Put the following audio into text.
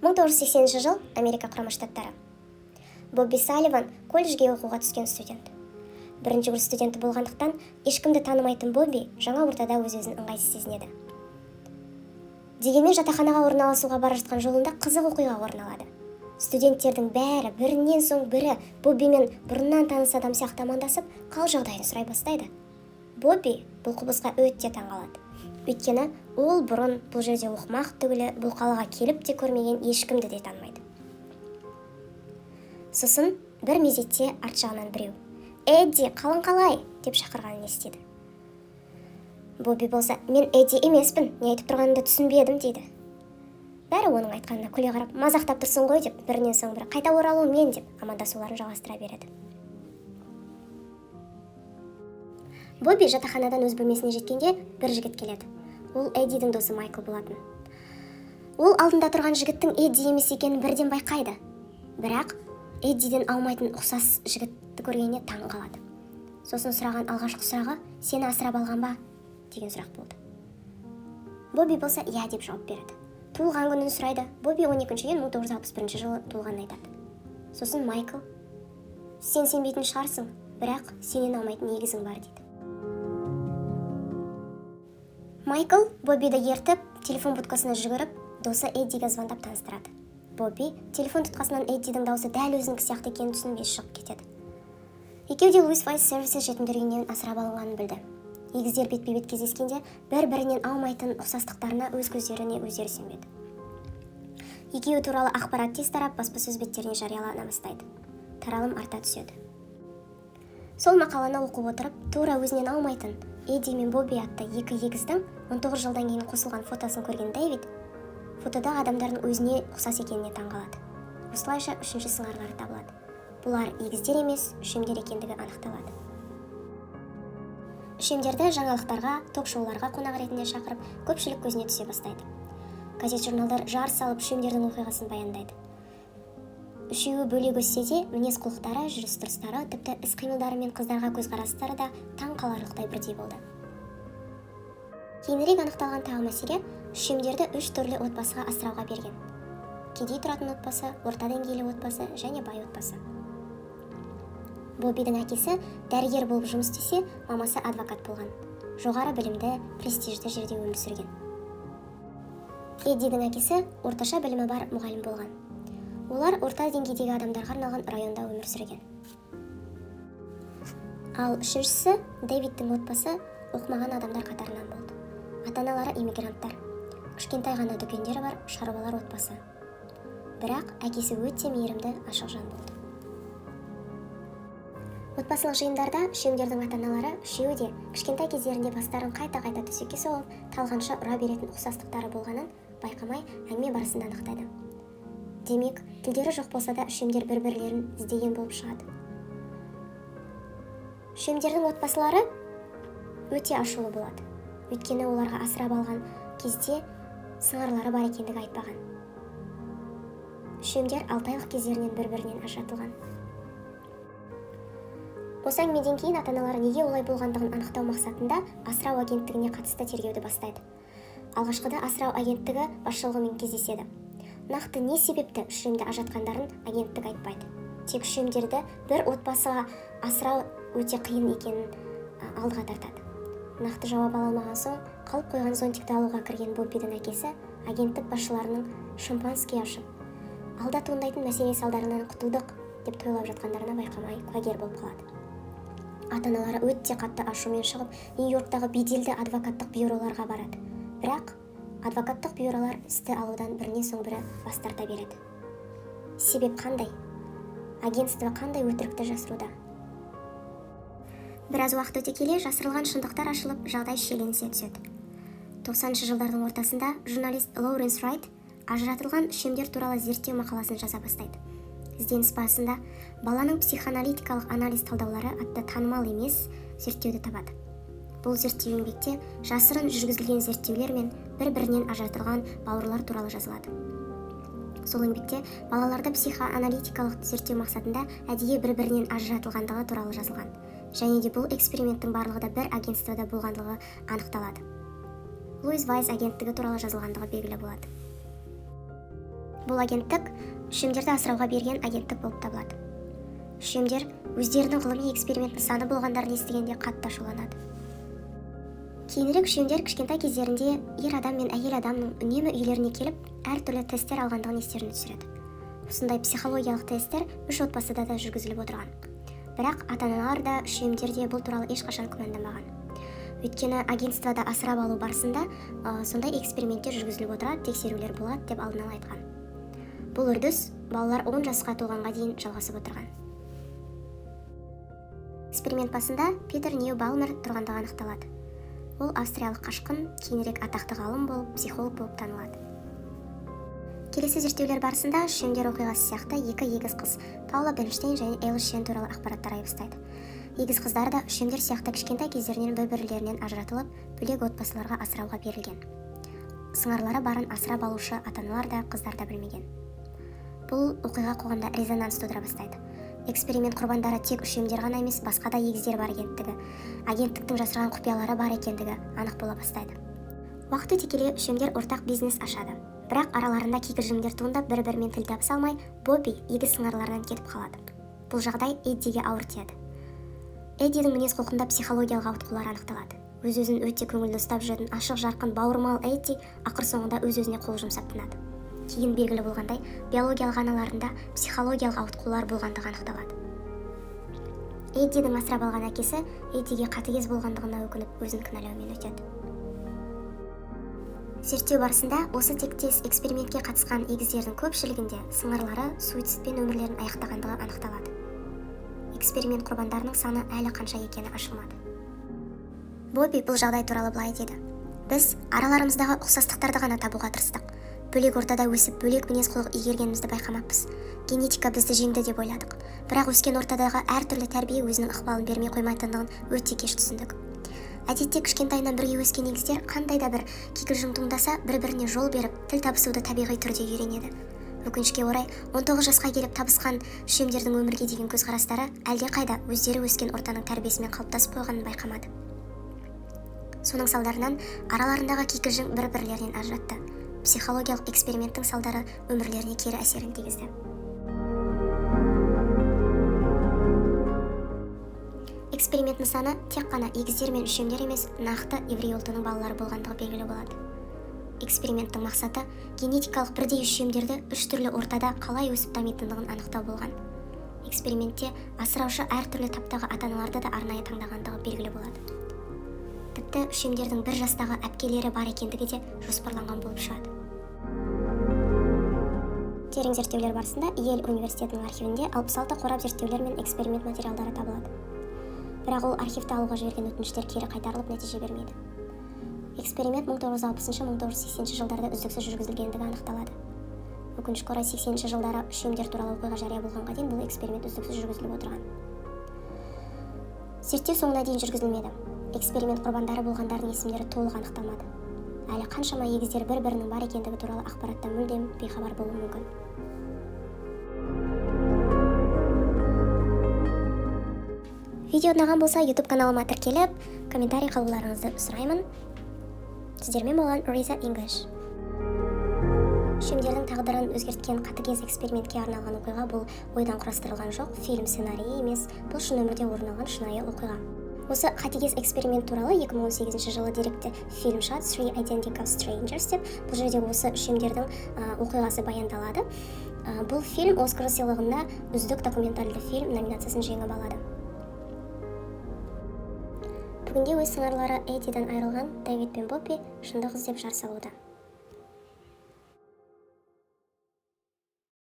1980 жыл, Америка Құрама Штаттары. Бобби Салливан колледжге оқуға түскен студент. Бірінші курс студенті болғандықтан, ешкімді танымайтын Бобби жаңа ортада өз-өзін ыңғайсыз сезінеді. Дегенмен жатақханаға орналасуға бара жатқан жолында қызық оқиға орын алады. Студенттердің бәрі бірінен соң бірі Боббимен бұрыннан таныс адам сияқты амандасып, қал жағдайын сұрай бастайды. Бобби бұл құбылысқа өте таңғалады. Өйткені ол бұрын бұл жерде оқымақ түгілі бұл қалаға келіп те көрмеген ешкімді де танымайды. Сосын бір мезетте арт жағынан біреу «Эдди, қалың қалай?» деп шақырғанын естиді. Бобби болса «Мен Эдди емеспін, не айтып тұрғанымды түсінбедім» дейді. Бәрі оның айтқанына күле қарап, мазақтап тұрсың ғой деп, бірінен соң бірі қайта оралу мен деп амандасуларын жалғастыра береді. Бобби жатақханадан өз бөлмесіне жеткенде бір жігіт келеді. Ол Эддидің досы Майкл болатын. Ол алдында тұрған жігіттің Эдди емес екенін бірден байқайды. Бірақ Эддиден аумайтын ұқсас жігітті көргеніне таң қалады. Сосын сұраған алғашқы сұрағы «Сені асырап алған ба?» деген сұрақ болды. Бобби болса «Иә» деп жауап береді. Туылған күнін сұрайды. Бобби 12-ен 1961 жылы туылғанын айтады. Сосын Майкл «Сен сенбейтін шығарсың, бірақ сенен алмайтын негізің бар» дейді. Майкл Боббиді ертіп, телефон будкасына жүгіріп, досы Эддиге звондап таныстырады. Бобби телефон тұтқасынан Эддидің даусы дәл өзінікі сияқты екенін түсінбей шығып кетеді. Екеуі де Louis Wise Services жетімдер үйінен асырап алынғанын білді. Егіздер бетпе-бет кездескенде бір-бірінен аумайтын ұқсастықтарына өз көздеріне өздері сенбеді. Екеуі туралы ақпарат тез тарап баспасөз беттеріне жариялана бастайды. Таралым арта түседі. Сол мақаланы оқып отырып, тура өзінен аумайтын Эдди мен Бобби атты екі егіздің 19 жылдан кейін қосылған фотосын көрген Дэвид, фотода адамдардың өзіне ұқсас екеніне таңғалады. Осылайша үшінші сыңарлары табылады. Бұлар егіздер емес, үшемдер екендігі анықталады. Үшемдерді жаңалықтарға, ток-шоуларға қонақ ретінде шақырып, көпшілік көзіне түсе бастайды. Газет-журналдар жар салып үшемдердің оқиғасын баяндайды. Үшеуі бөлек өссе де, мінез-құлықтары, жүріс-тұрыстары, тіпті іс-қимылдары мен қыздарға көзқарастары да таң қаларлықтай бірдей болды. Кейінірек анықталған тағы мәселе үшемдерді 3 түрлі отбасыға асырауға берген. Кедей тұратын отбасы, орта деңгейлі отбасы және бай отбасы. Боббидің әкесі дәрігер болып жұмыс істесе, мамасы адвокат болған. Жоғары білімді, престижді жерде өмір сүрген. Эддидің әкесі орташа білімі бар мұғалім болған. Олар орта деңгейдегі адамдарға арналған районда өмір сүрген. Ал үшіншісі Дэвидтің отбасы оқымаған адамдар қатарынан болды. Ата-аналары иммигранттар. Кішкентай ғана дүкендері бар шаруалар отбасы. Бірақ әкесі өте мейірімді, ашық жан болды. Отбасылық жиындарда үшемдердің ата-аналары үшеуі де кішкентай кездерінде бастарын қайта-қайта төсекке соғып, талғанша ұра беретін ұқсастықтары болғанын байқамай әңгіме барысында анықтайды. Демек, тілдері жоқ болса да үшемдер бір-бірлерін іздеген болып шығады. Үшемдердің отбасылары өте ашулы болады. Өйткені оларға асырап алған кезде сыңарлары бар екендігі айтпаған. Үшемдер 6 айлық кездерінен бір-бірінен ажыратылған. Осы әңгімеден кейін ата-аналары неге олай болғандығын анықтау мақсатында асырау агенттігіне қатысты тергеуді бастайды. Алғашқыда асырау агенттігі басшылығымен кездеседі. Нақты не себепті үшемді ажыратқандарын агенттік айтпайды. Тек үшемдерді бір отбасыға асырау өте қиын екенін алдыға тартады. Нақты жауап ала алмаған соң, қалып қойған зонтикті алуға кірген Боббидің әкесі агенттік басшыларының шампанский ашып, алда туындайтын мәселе салдарынан құтылдық деп тойлап жатқандарына байқамай куәгер болып қалады. Ата-аналары өте қатты ашумен шығып, Нью-Йорктағы беделді адвокаттық бюроларға барады. Бірақ адвокаттық бюролар істі алудан бірінен соң бірі бас тарта береді. Себеп қандай? Агентство қандай өтірікті жасыруда? Біраз уақыт өте келе жасырылған шындықтар ашылып, жағдай шиеленісе түседі. 90-шы жылдардың ортасында журналист Лоуренс Райт ажыратылған үшемдер туралы зерттеу мақаласын жаза бастайды. Ізденіс барысында баланың психоаналитикалық анализ талдаулары атты танымал емес зерттеуді табады. Бұл зерттеу еңбекте жасырын жүргізілген зерттеулер мен бір-бірінен ажыратылған бауырлар туралы жазылады. Сол еңбекте балаларды психоаналитикалық зерттеу мақсатында әдейі бір-бірінен ажыратылғандығы туралы жазылған. Және де бұл эксперименттің барлығы да бір агентствода болғандығы анықталады. Louis Wise агенттігі туралы жазылғандығы белгілі болады. Бұл агенттік үшемдерді асырауға берген агенттік болып табылады. Үшемдер өздерінің ғылыми эксперимент нысаны болғандарын естігенде қатты ашуланады. Кейінірек үшемдер кішкентай кездерінде ер адам мен әйел адамның үнемі үйлеріне келіп, әртүрлі тесттер алғандығын естеріне түсіреді. Осындай психологиялық тесттер үш отбасыда да жүргізіліп отырған. Бірақ ата-аналар да үшемдер де бұл туралы ешқашан күмәнданбаған. Өйткені агентствода асырап алу барысында сондай эксперименттер жүргізіліп отырады, тексерулер болады деп алдын ала айтқан. Бұл үрдіс балалар 10 жасқа толғанға дейін жалғасып отырған. Эксперимент басында Питер Ньюбалмер тұрғандығы анықталады. Ол австриялық қашқын, кейінірек атақты ғалым болып, психолог болып танылады. Келесі зерттеулер барысында үшемдер оқиғасы сияқты екі егіз қыз, Паула Бенштейн және Элис Шен туралы ақпараттар ай бастайды. Егіз қыздар да үшемдер сияқты кішкентай кездерінен бір-бірлерінен ажыратылып, бөлек отбасыларға асырауға берілген. Сыңарлары барын асырап алушы ата-аналар да, қыздар да білмеген. Бұл оқиға қоғамда резонанс тудыра бастайды. Эксперимент құрбандары тек үшемдер ғана емес, басқа да егіздер бар екендігі, агенттіктің жасырған құпиялары бар екендігі анық бола бастайды. Уақыт өте келе үшемдер ортақ бизнес ашады. Бірақ араларында кикілжіңдер туындап, бір-бірімен тіл табыса алмай, Бобби егіз сыңарларынан кетіп қалады. Бұл жағдай Эддиге ауыр тиеді. Эддидің мінез-құлқында психологиялық ауытқулар анықталады. Өз-өзін өте көңілді ұстап жүретін ашық жарқын бауырмал Эдди ақыр соңында өз-өзіне қол жұмсап тынады. Кейін белгілі болғандай, биологиялық аналарында психологиялық ауытқулар болғандығы анықталады. Эддидің асырап алған әкесі Эддиге қатыгез болғандығына өкініп, өзін кінәлаумен өтеді. Зерттеу барысында осы тектес экспериментке қатысқан егіздердің көпшілігінде сыңарлары суицидпен өмірлерін аяқтағандығы анықталады. Эксперимент құрбандарының саны әлі қанша екені ашылмады. Бобби бұл жағдай туралы былай деді: "Біз араларымыздағы ұқсастықтарды ғана табуға тырыстық. Бөлек ортада өсіп, бөлек мінез-құлық игергенімізді байқамаппыз. Генетика бізді жеңді деп ойладық. Бірақ өскен ортадағы әртүрлі тәрбие өзінің ықпалын бермей қоймайтындығын өте кеш түсіндік. Әдетте кішкентайынан бірге өскен егіздер қандай да бір кикілжің туындаса, бір-біріне жол беріп, тіл табысуды табиғи түрде үйренеді. Өкінішке орай, 19 жасқа келіп табысқан үшемдердің өмірге деген көзқарастары әлде қайда өздері өскен ортаның тәрбиесімен қалыптасып қойғанын байқамады. Соның салдарынан араларындағы кикілжің бір-бірлерінен ажыратты. Психологиялық эксперименттің салдары өмірлеріне кері әсерін тигізді. Эксперимент нысаны тек қана егіздер мен үшемдер емес, нақты еврей ұлтының балалары болғандығы белгілі болады. Эксперименттің мақсаты генетикалық бірдей үшемдерді үш түрлі ортада қалай өсіп дамитындығын анықтау болған. Экспериментте асыраушы әртүрлі таптағы ата-аналарды да арнайы таңдағандығы белгілі болады. Тіпті үшемдердің бір жастағы әпкелері бар екендігі де жоспарланған болып шығады. Терең зерттеулер барысында Йель университетінің архивінде 66 қорап зерттеулер мен эксперимент материалдары табылады. Бірақ ол архивті алуға жіберген өтініштер кері қайтарылып нәтиже бермейді. Эксперимент 1960-1980 жылдарда үздіксіз жүргізілгендігі анықталады. Өкінішке орай 80 жылдары үшемдер туралы оқиға жария болғанға дейін бұл эксперимент үздіксіз жүргізіліп отырған. Зерттеу соңына дейін жүргізілмеді. Эксперимент құрбандары болғандардың есімдері толық анықталмады. Әлі қаншама егіздер бір-бірінің бар екендігі туралы ақпараттан мүлдем бейхабар болуы мүмкін. Видео ұнаған болса, YouTube каналыма тіркеліп, комментарий қалуларыңызды сұраймын. Сіздермен болған Риза English. Үшемдердің тағдырын өзгерткен қатыгез экспериментке арналған оқиға бұл ойдан құрастырылған жоқ, фильм сценарийі емес, бұл шын өмірде орын алған шынайы оқиға. Осы қатыгез эксперимент туралы 2018 жылы деректі фильм шығады, Three Identical Strangers деп. Бұл жерде осы үшемдердің оқиғасы баяндалады. Бұл фильм Оскар сыйлығында үздік документальды фильм номинациясын жеңіп алады. Бүгінде өз сыңарлары Эддиден айырылған Дэвид пен Бобби шындық іздеп жар салуда.